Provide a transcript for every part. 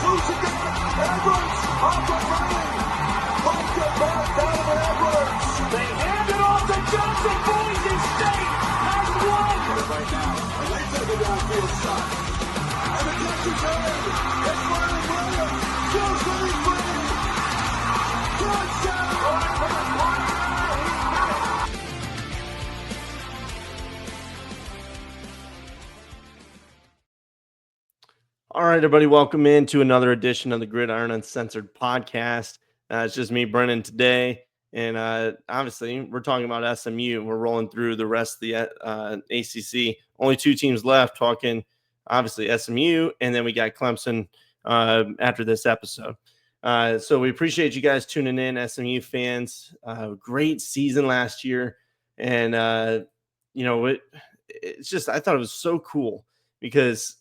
loose again. Edwards off of Riley. Like the back down to Edwards. They hand it off to Johnson. Boise State has won. Right now, and they take a downfield shot. And the catch is made. It's Riley Williams. Goes to the free. Touchdown. All right, everybody, welcome into another edition of the Gridiron Uncensored podcast. It's just me, Brennan, today. And obviously, we're talking about SMU. We're rolling through the rest of the ACC. Only two teams left, talking, obviously, SMU, and then we got Clemson after this episode. So we appreciate you guys tuning in, SMU fans. Great season last year. And, it's just, I thought it was so cool because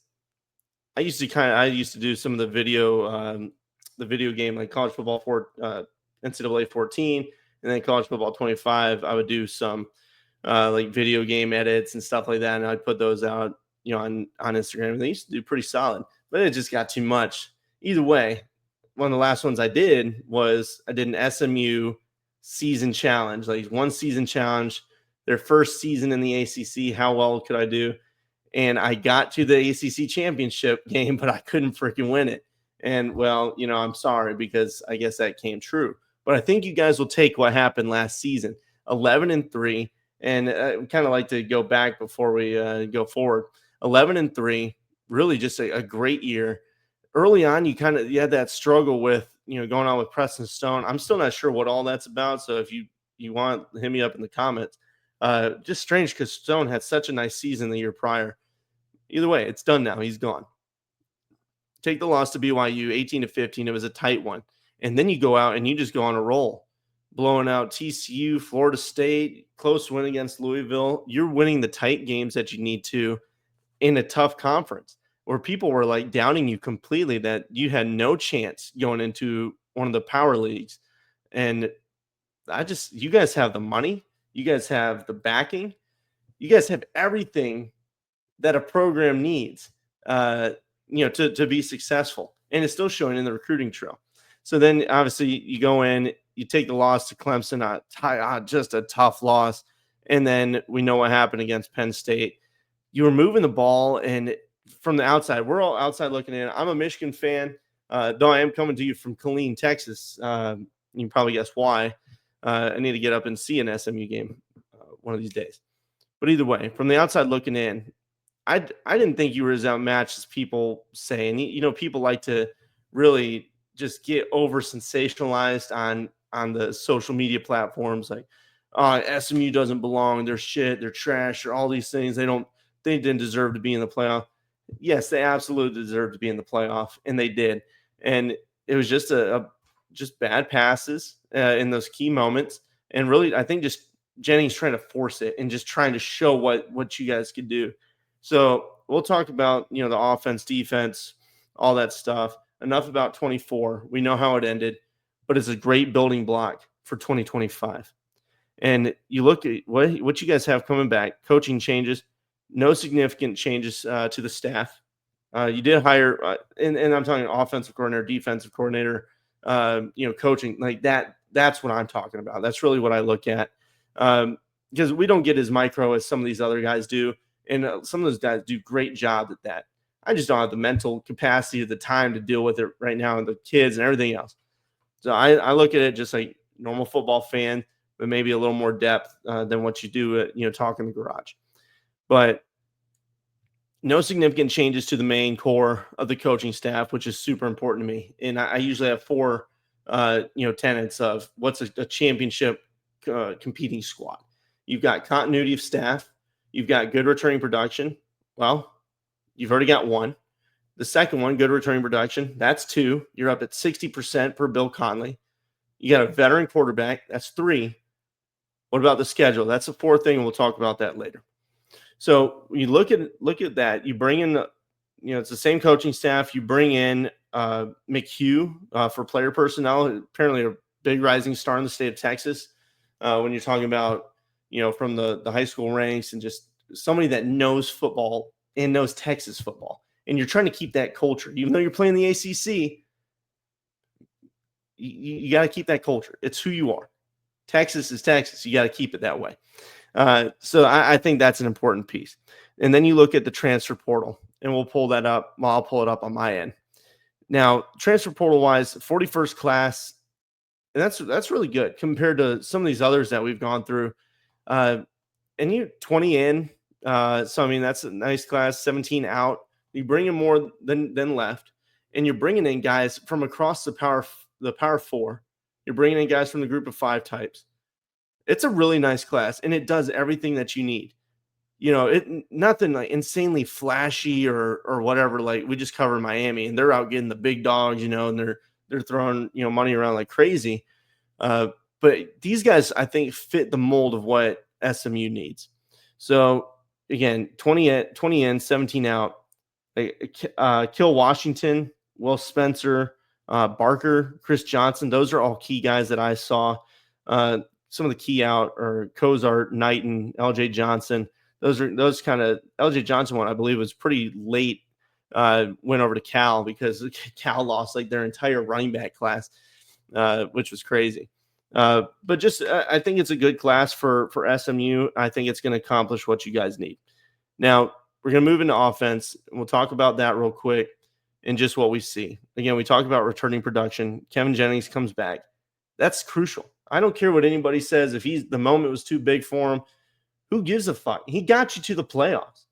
I used to do some of the video game, like college football NCAA 14, and then college football 25. I would do some like video game edits and stuff like that, and I'd put those out, on Instagram. And they used to do pretty solid, but it just got too much. Either way, one of the last ones I did was I did an SMU season challenge, like one season challenge, their first season in the ACC. How well could I do? And I got to the ACC championship game, but I couldn't freaking win it. And, well, I'm sorry, because I guess that came true. But I think you guys will take what happened last season, 11-3. And I kind of like to go back before we go forward. 11-3, really just a great year. Early on, you had that struggle with, going on with Preston Stone. I'm still not sure what all that's about. So if you want, hit me up in the comments. Just strange because Stone had such a nice season the year prior. Either way, it's done now. He's gone. Take the loss to BYU, 18-15. It was a tight one. And then you go out and you just go on a roll, blowing out TCU, Florida State, close win against Louisville. You're winning the tight games that you need to in a tough conference where people were like doubting you completely that you had no chance going into one of the power leagues. And you guys have the money. You guys have the backing. You guys have everything that a program needs, to be successful. And it's still showing in the recruiting trail. So then, obviously, you go in, you take the loss to Clemson, just a tough loss. And then we know what happened against Penn State. You were moving the ball, and from the outside, we're all outside looking in. I'm a Michigan fan, though I am coming to you from Killeen, Texas. You can probably guess why. I need to get up and see an SMU game one of these days. But either way, from the outside looking in, I didn't think you were as outmatched as people say. And, people like to really just get over sensationalized on the social media platforms. Like, SMU doesn't belong. They're shit. They're trash, or all these things. They didn't deserve to be in the playoff. Yes, they absolutely deserved to be in the playoff, and they did. And it was just just bad passes in those key moments. And really, I think just Jennings trying to force it and just trying to show what you guys could do. So we'll talk about, the offense, defense, all that stuff. Enough about 24. We know how it ended, but it's a great building block for 2025. And you look at what you guys have coming back, coaching changes, no significant changes to the staff. You did hire, and I'm talking offensive coordinator, defensive coordinator, coaching like that. That's what I'm talking about. That's really what I look at, because we don't get as micro as some of these other guys do. And some of those guys do great job at that. I just don't have the mental capacity or the time to deal with it right now, and the kids and everything else. So I look at it just like normal football fan, but maybe a little more depth than what you do at, talk in the garage. But no significant changes to the main core of the coaching staff, which is super important to me. And I usually have four, tenets of what's a championship competing squad. You've got continuity of staff. You've got good returning production. Well, you've already got one. The second one, good returning production. That's 2. You're up at 60% per Bill Conley. You got a veteran quarterback. That's 3. What about the schedule? That's the 4th thing, and we'll talk about that later. So when you look at that, you bring in it's the same coaching staff. You bring in McHugh for player personnel, apparently a big rising star in the state of Texas. When you're talking about, from the high school ranks, and just somebody that knows football and knows Texas football. and you're trying to keep that culture. Even though you're playing the ACC, you got to keep that culture. It's who you are. Texas is Texas. You got to keep it that way. So I think that's an important piece. And then you look at the transfer portal, and we'll pull that up. Well, I'll pull it up on my end. Now, transfer portal wise, 41st class, and that's really good compared to some of these others that we've gone through. And you 20 in, so I mean that's a nice class. 17 out. You bring in more than left, and you're bringing in guys from across the power four. You're bringing in guys from the group of 5 types. It's a really nice class, and it does everything that you need. Nothing like insanely flashy or whatever. Like we just covered Miami, and they're out getting the big dogs, and they're throwing money around like crazy. But these guys, I think, fit the mold of what SMU needs. So again, 20 in, 17 out. Kill Washington, Will Spencer, Barker, Chris Johnson. Those are all key guys that I saw. Some of the key out are Cozart, Knighton, LJ Johnson. Those kind of LJ Johnson one, I believe, was pretty late. Went over to Cal because Cal lost like their entire running back class, which was crazy. But just I think it's a good class for SMU. I think it's going to accomplish what you guys need. Now we're going to move into offense. And we'll talk about that real quick and just what we see. Again, we talk about returning production. Kevin Jennings comes back. That's crucial. I don't care what anybody says. If the moment was too big for him, who gives a fuck? He got you to the playoffs.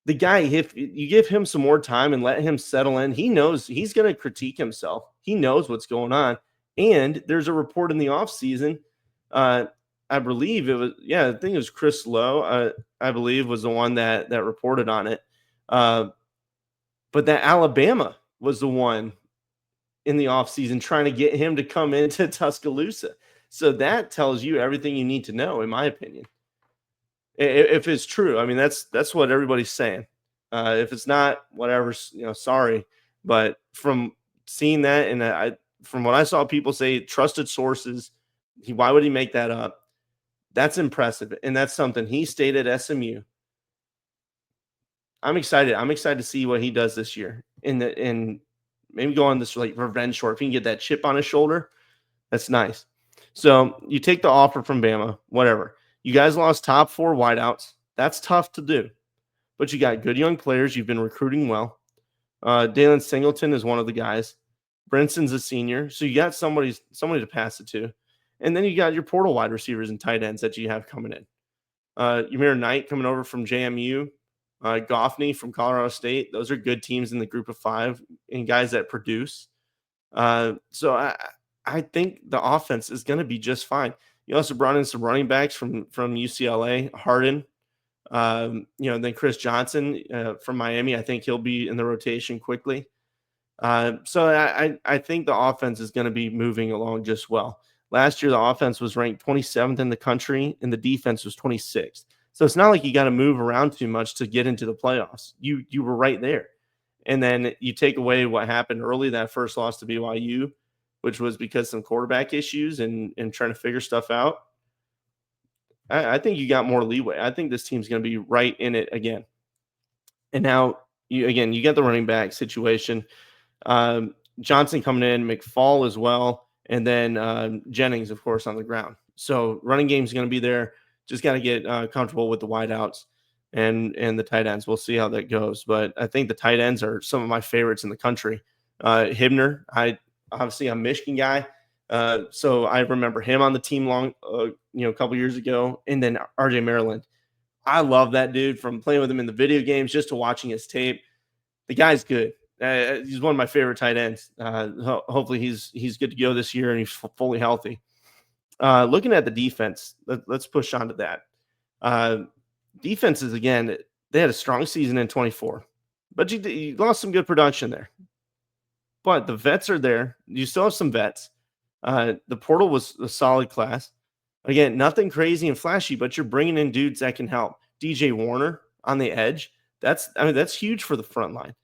The guy, if you give him some more time and let him settle in, he knows he's going to critique himself. He knows what's going on. And there's a report in the offseason. I believe it was, I think it was Chris Lowe, I believe, was the one that reported on it. But that Alabama was the one in the offseason trying to get him to come into Tuscaloosa. So that tells you everything you need to know, in my opinion. If it's true, I mean, that's what everybody's saying. If it's not, whatever, sorry. But from seeing that, and from what I saw people say, trusted sources, why would he make that up? That's impressive, and that's something he stayed at SMU. I'm excited. I'm excited to see what he does this year, and maybe go on this like revenge tour. If he can get that chip on his shoulder, that's nice. So you take the offer from Bama, whatever. You guys lost top 4 wideouts. That's tough to do, but you got good young players. You've been recruiting well. Dalen Singleton is one of the guys. Brinson's a senior, so you got somebody to pass it to. And then you got your portal wide receivers and tight ends that you have coming in. Ymir Knight coming over from JMU. Goffney from Colorado State. Those are good teams in the group of 5 and guys that produce. So I think the offense is going to be just fine. You also brought in some running backs from UCLA, Harden. Then Chris Johnson from Miami. I think he'll be in the rotation quickly. So I think the offense is going to be moving along just well. Last year, the offense was ranked 27th in the country, and the defense was 26th. So it's not like you got to move around too much to get into the playoffs. You were right there. And then you take away what happened early, that first loss to BYU, which was because some quarterback issues and trying to figure stuff out. I think you got more leeway. I think this team's going to be right in it again. And now, you get the running back situation. Johnson coming in, McFall as well, and then Jennings, of course, on the ground. So running game is going to be there. Just got to get comfortable with the wideouts and the tight ends. We'll see how that goes. But I think the tight ends are some of my favorites in the country. Hibner, I'm a Michigan guy. So I remember him on the team a couple years ago. And then RJ Maryland. I love that dude, from playing with him in the video games just to watching his tape. The guy's good. He's one of my favorite tight ends. Hopefully he's good to go this year and he's fully healthy. Looking at the defense, let's push on to that. Defenses, again, they had a strong season in 24, but you lost some good production there. But the vets are there. You still have some vets. The portal was a solid class. Again, nothing crazy and flashy, but you're bringing in dudes that can help. DJ Warner on the edge. That's huge for the front line.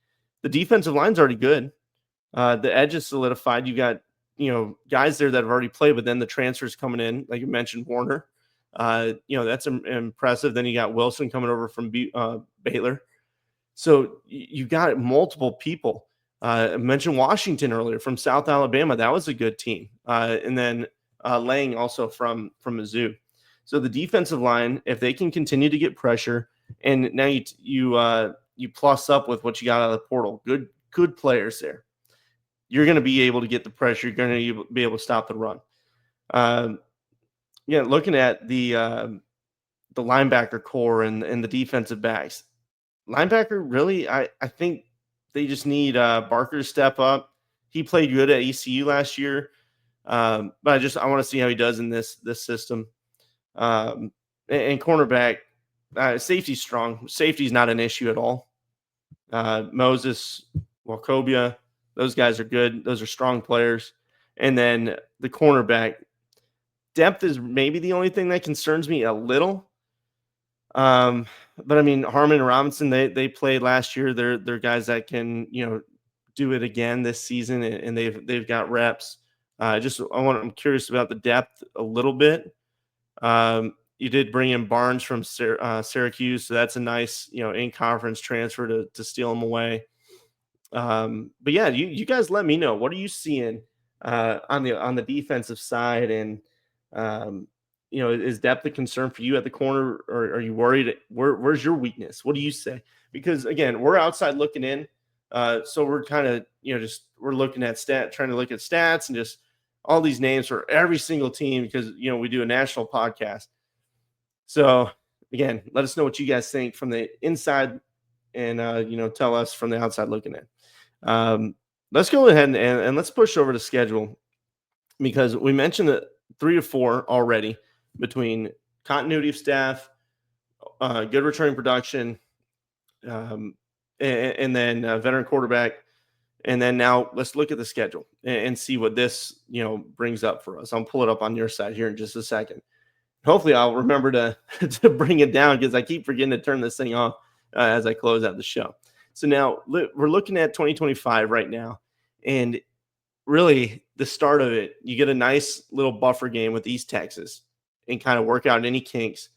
The defensive line's already good. The edge is solidified. You got guys there that have already played, but then the transfers coming in, like you mentioned, Warner. That's impressive. Then you got Wilson coming over from Baylor. So you got multiple people. I mentioned Washington earlier from South Alabama. That was a good team. And then Lang also from Mizzou. So the defensive line, if they can continue to get pressure, and now you plus up with what you got out of the portal, good players there. You're going to be able to get the pressure. You're going to be able to stop the run. Yeah, looking at the linebacker core and the defensive backs, linebacker really, I think they just need Barker to step up. He played good at ECU last year, but I want to see how he does in this system. And cornerback, safety's strong. Safety's not an issue at all. Moses, Wacobia, those guys are good. Those are strong players. And then the cornerback depth is maybe the only thing that concerns me a little. But I mean, Harmon and Robinson, they played last year. They're guys that can, do it again this season, and they've got reps. I'm curious about the depth a little bit. You did bring in Barnes from Syracuse, so that's a nice, in conference transfer to steal him away. But yeah, you guys let me know, what are you seeing on the defensive side, and is depth a concern for you at the corner, or are you worried? Where's your weakness? What do you say? Because again, we're outside looking in, so we're kind of we're looking at trying to look at stats and just all these names for every single team, because we do a national podcast. So again, let us know what you guys think from the inside, and tell us from the outside looking in. Let's go ahead and let's push over to schedule, because we mentioned that 3 to 4 already between continuity of staff, good returning production, and then veteran quarterback. And then now let's look at the schedule and see what this, brings up for us. I'll pull it up on your side here in just a second. Hopefully I'll remember to bring it down, because I keep forgetting to turn this thing off as I close out the show. So now we're looking at 2025 right now, and really the start of it, you get a nice little buffer game with East Texas and kind of work out any kinks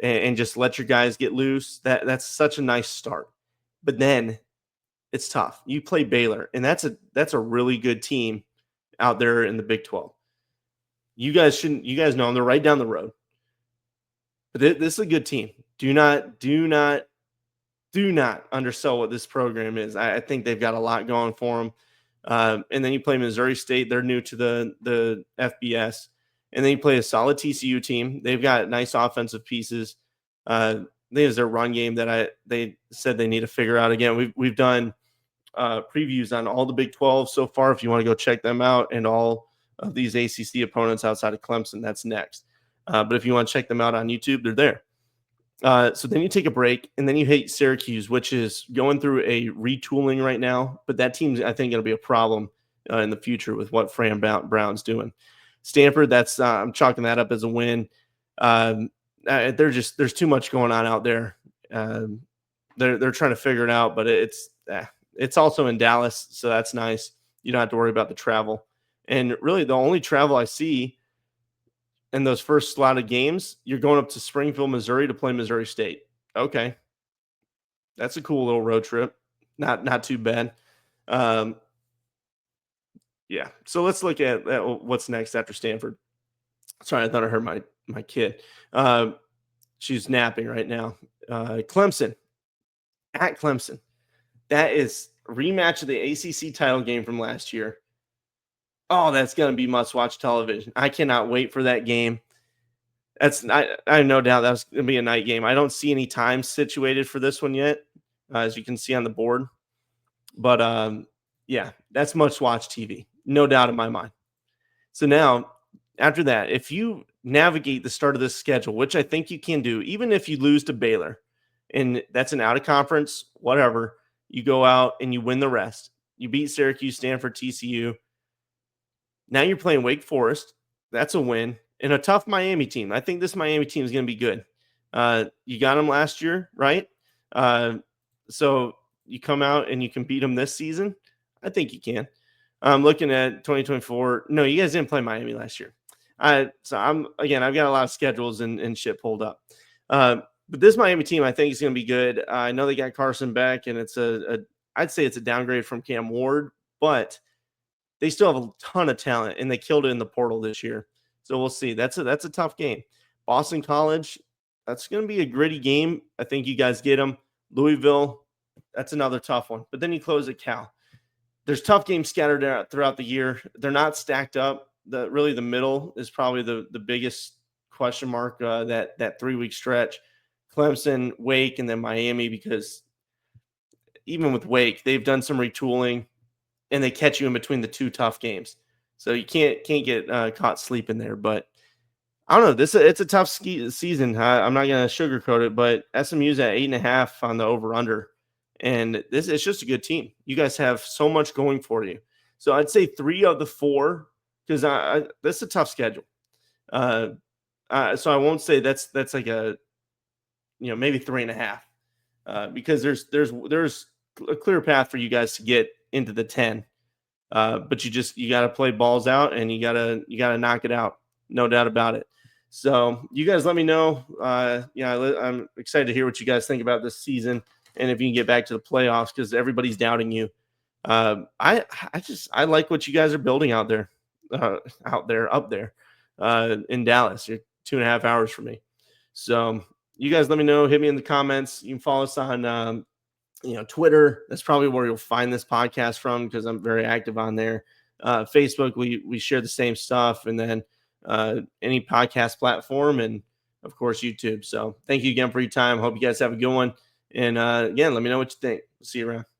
and just let your guys get loose. That's such a nice start. But then it's tough. You play Baylor, and that's a really good team out there in the Big 12. You guys know them. They're right down the road. But this is a good team. Do not undersell what this program is. I think they've got a lot going for them. And then you play Missouri State. They're new to the FBS. And then you play a solid TCU team. They've got nice offensive pieces. There's their run game that they said they need to figure out. Again, we've done previews on all the Big 12 so far. If you want to go check them out, and all of these ACC opponents outside of Clemson, that's next. But if you want to check them out on YouTube, they're there. So then you take a break, and then you hit Syracuse, which is going through a retooling right now. But that team's, I think, going to be a problem in the future with what Fran Brown's doing. Stanford, that's I'm chalking that up as a win. There's too much going on out there. They're trying to figure it out, but it's also in Dallas, so that's nice. You don't have to worry about the travel. And really, the only travel I see in those first slot of games, you're going up to Springfield, Missouri to play Missouri State. Okay. That's a cool little road trip. Not too bad. Yeah. So let's look at what's next after Stanford. Sorry, I thought I heard my kid. She's napping right now. Clemson. At Clemson. That is a rematch of the ACC title game from last year. Oh, that's going to be must-watch television. I cannot wait for that game. I have no doubt that's going to be a night game. I don't see any time situated for this one yet, as you can see on the board. But, yeah, that's must-watch TV. No doubt in my mind. So now, after that, if you navigate the start of this schedule, which I think you can do, even if you lose to Baylor, and that's an out-of-conference, whatever, you go out and you win the rest. You beat Syracuse, Stanford, TCU. Now you're playing Wake Forest. That's a win. And a tough Miami team. I think this Miami team is going to be good. You got them last year, right? So you come out and you can beat them this season. I think you can. I'm looking at 2024. No, you guys didn't play Miami last year. I've got a lot of schedules and shit pulled up. But this Miami team, I think, is going to be good. I know they got Carson Beck, and it's I'd say it's a downgrade from Cam Ward, but they still have a ton of talent, and they killed it in the portal this year. So we'll see. That's a tough game. Boston College, that's going to be a gritty game. I think you guys get them. Louisville, that's another tough one. But then you close at Cal. There's tough games scattered out throughout the year. They're not stacked up. The middle is probably the biggest question mark, that 3-week stretch. Clemson, Wake, and then Miami, because even with Wake, they've done some retooling, and they catch you in between the two tough games. So you can't get caught sleeping there. But I don't know. It's a tough season. I'm not going to sugarcoat it, but SMU's at 8.5 on the over/under, and it's just a good team. You guys have so much going for you. So I'd say 3 of the 4, because this is a tough schedule. So I won't say that's like a, maybe 3.5, because there's a clear path for you guys to get into the 10. But you got to play balls out, and you got to knock it out. No doubt about it. So you guys let me know. I'm excited to hear what you guys think about this season, and if you can get back to the playoffs, because everybody's doubting you. I like what you guys are building out there in Dallas. You're 2.5 hours from me. So you guys let me know. Hit me in the comments. You can follow us on Twitter. That's probably where you'll find this podcast from, because I'm very active on there. Facebook, we share the same stuff, and then any podcast platform, and of course YouTube. So thank you again for your time. Hope you guys have a good one. And again, let me know what you think. See you around.